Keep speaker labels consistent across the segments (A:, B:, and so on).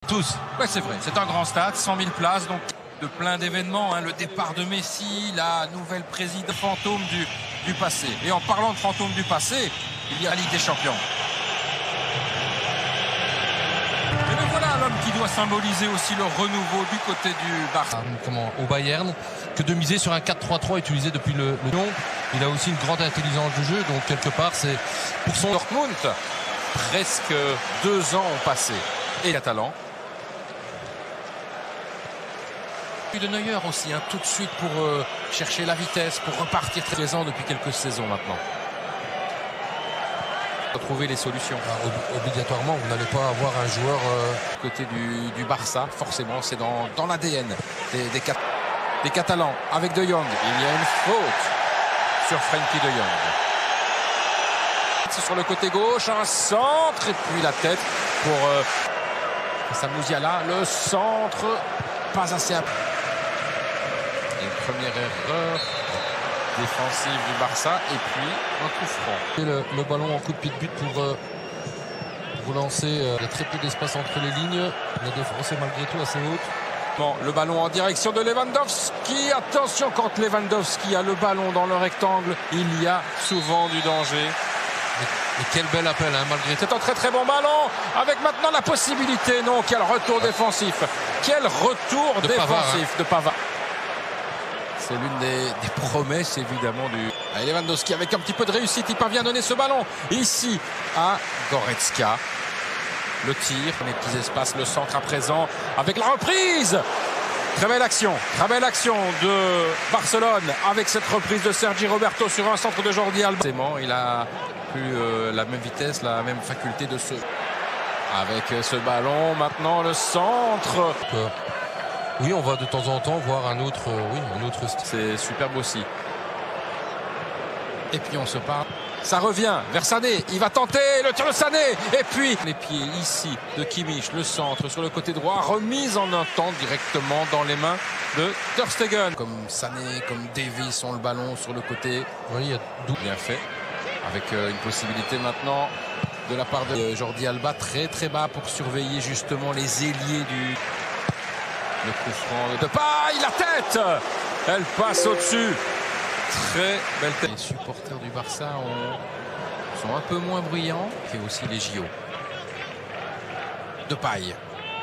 A: Tous.
B: Ouais, c'est vrai, c'est un grand stade, 100 000 places, donc de plein d'événements, hein, le départ de Messi, la nouvelle présidente fantôme du passé. Et en parlant de fantôme du passé, il y a la Ligue des Champions. Et bien voilà l'homme qui doit symboliser aussi le renouveau du côté du Barça.
A: Au Bayern, que de miser sur un 4-3-3 utilisé depuis le Lyon. Il a aussi une grande intelligence de jeu, donc quelque part c'est pour son
B: Dortmund, presque 2 ans ont passé. Et Catalan. De Neuer aussi, hein, tout de suite pour chercher la vitesse, pour repartir présent depuis quelques saisons maintenant. Trouver les solutions.
A: Obligatoirement, vous n'allez pas avoir un joueur
B: côté du Barça, forcément, c'est dans l'ADN des Catalans. Avec De Jong, il y a une faute sur Frenkie De Jong. C'est sur le côté gauche, un centre et puis la tête pour Mousiala. Le centre, pas assez. Une première erreur défensive du Barça et puis un coup franc.
A: Le ballon en coup de pied de but pour vous lancer. Il y a très peu d'espace entre les lignes. La défense est malgré tout assez haute.
B: Bon, le ballon en direction de Lewandowski. Attention, quand Lewandowski a le ballon dans le rectangle, il y a souvent du danger.
A: Et quel bel appel, hein, malgré tout.
B: C'est un très très bon ballon, avec maintenant la possibilité, non, quel retour défensif. Quel retour défensif
A: Pavard,
B: de Pavard. C'est l'une des promesses évidemment du Lewandowski avec un petit peu de réussite. Il parvient à donner ce ballon ici à Goretzka. Le tir, les petits espaces, le centre à présent avec la reprise. Très belle action de Barcelone avec cette reprise de Sergi Roberto sur un centre de Jordi Alba. Il a plus la même vitesse, la même faculté de se... Avec ce ballon, maintenant le centre.
A: Oui, on va de temps en temps voir un autre style.
B: C'est superbe aussi. Et puis on se parle. Ça revient vers Sané. Il va tenter le tir de Sané. Et puis les pieds ici de Kimmich, le centre sur le côté droit, remise en un temps directement dans les mains de Ter Stegen. Comme Sané, comme Davis ont le ballon sur le côté.
A: Oui, il y a
B: bien fait. Avec une possibilité maintenant de la part de Jordi Alba très très bas pour surveiller justement les ailiers du... Le coup franc de Paille, la tête. Elle passe au-dessus. Très belle tête. Les supporters du Barça sont un peu moins bruyants. Et aussi les JO. De Paille.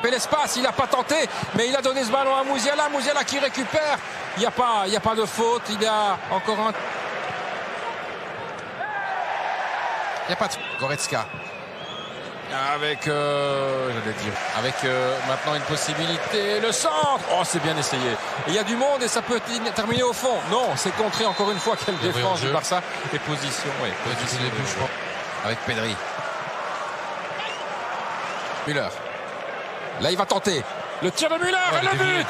B: Mais l'espace, il n'a pas tenté, mais il a donné ce ballon à Mousiala. Mousiala qui récupère. Il n'y a pas de faute. Il y a encore un... Il n'y a pas de... Goretzka. Avec maintenant une possibilité, le centre. Oh, c'est bien essayé. Il y a du monde et ça peut terminer au fond. Non, c'est contré encore une fois. Quelle défense du Barça et position. Oui, position avec Pedri. Müller. Là, il va tenter. Le tir de Müller et le but.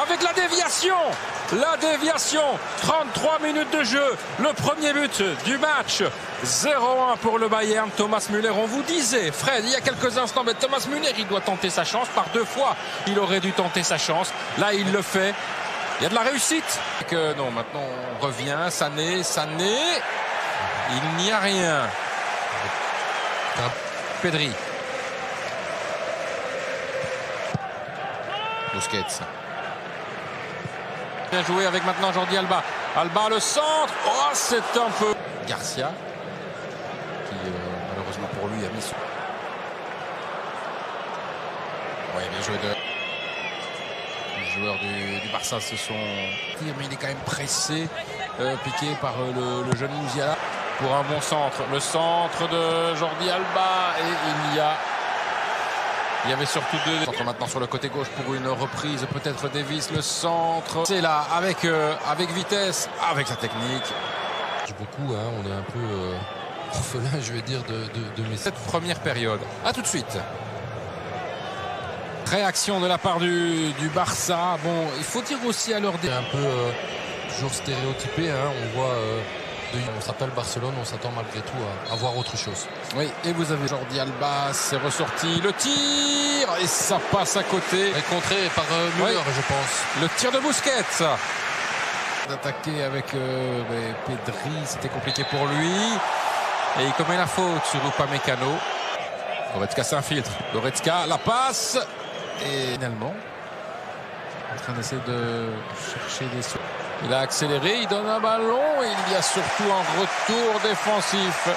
B: Avec la déviation. La déviation, 33 minutes de jeu, le premier but du match, 0-1 pour le Bayern. Thomas Müller, on vous disait, Fred, il y a quelques instants, mais Thomas Müller, il doit tenter sa chance. Par 2 fois, il aurait dû tenter sa chance. Là, il le fait. Il y a de la réussite. Non, maintenant, on revient. Sané. Il n'y a rien. Pedri. Busquets. Bien joué avec maintenant Jordi Alba. Alba, le centre. Oh, c'est un peu... Garcia, qui malheureusement pour lui a mis... Oui, bien joué les joueurs du Barça se sont... Mais il est quand même pressé, piqué par le jeune Mousiala. Pour un bon centre. Le centre de Jordi Alba. Et il y avait surtout 2 centres maintenant sur le côté gauche pour une reprise. Peut-être Davis, le centre. C'est là, avec vitesse, avec sa technique.
A: Beaucoup, hein, on est un peu orphelin, je vais dire, de Messi.
B: Cette première période. A tout de suite. Réaction de la part du Barça. Bon, il faut dire aussi à leur...
A: Un peu toujours stéréotypé, hein, on voit... on s'appelle Barcelone, on s'attend malgré tout à voir autre chose.
B: Oui, et vous avez Jordi Alba, c'est ressorti, le tir, et ça passe à côté.
A: Et contré par Müller, je pense.
B: Le tir de Busquets. D'attaquer avec Pedri, c'était compliqué pour lui. Et il commet la faute sur Upamecano. Goretzka s'infiltre. Goretzka, la passe. Et finalement, en train d'essayer de chercher des sous. Il a accéléré, il donne un ballon et il y a surtout un retour défensif.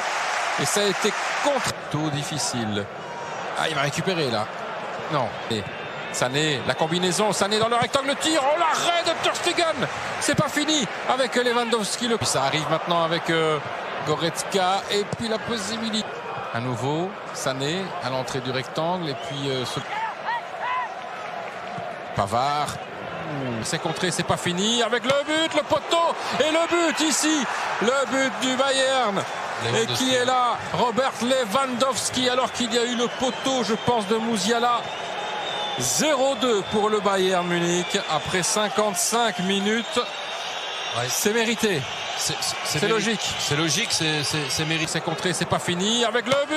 B: Et ça a été contre difficile. Ah, il va récupérer là. Non. Et Sané, la combinaison, Sané dans le rectangle, le tir, oh l'arrêt de Ter Stegen. C'est pas fini avec Lewandowski. Puis ça arrive maintenant avec Goretzka et puis la possibilité. À nouveau, Sané à l'entrée du rectangle et puis Pavard. C'est contré, c'est pas fini avec le but, le poteau et le but ici, le but du Bayern. Et qui est là? Robert Lewandowski, alors qu'il y a eu le poteau, je pense, de Musiala. 0-2 pour le Bayern Munich après 55 minutes.
A: Ouais.
B: C'est mérité. C'est logique.
A: C'est logique, c'est mérité.
B: C'est contré, c'est pas fini avec le but.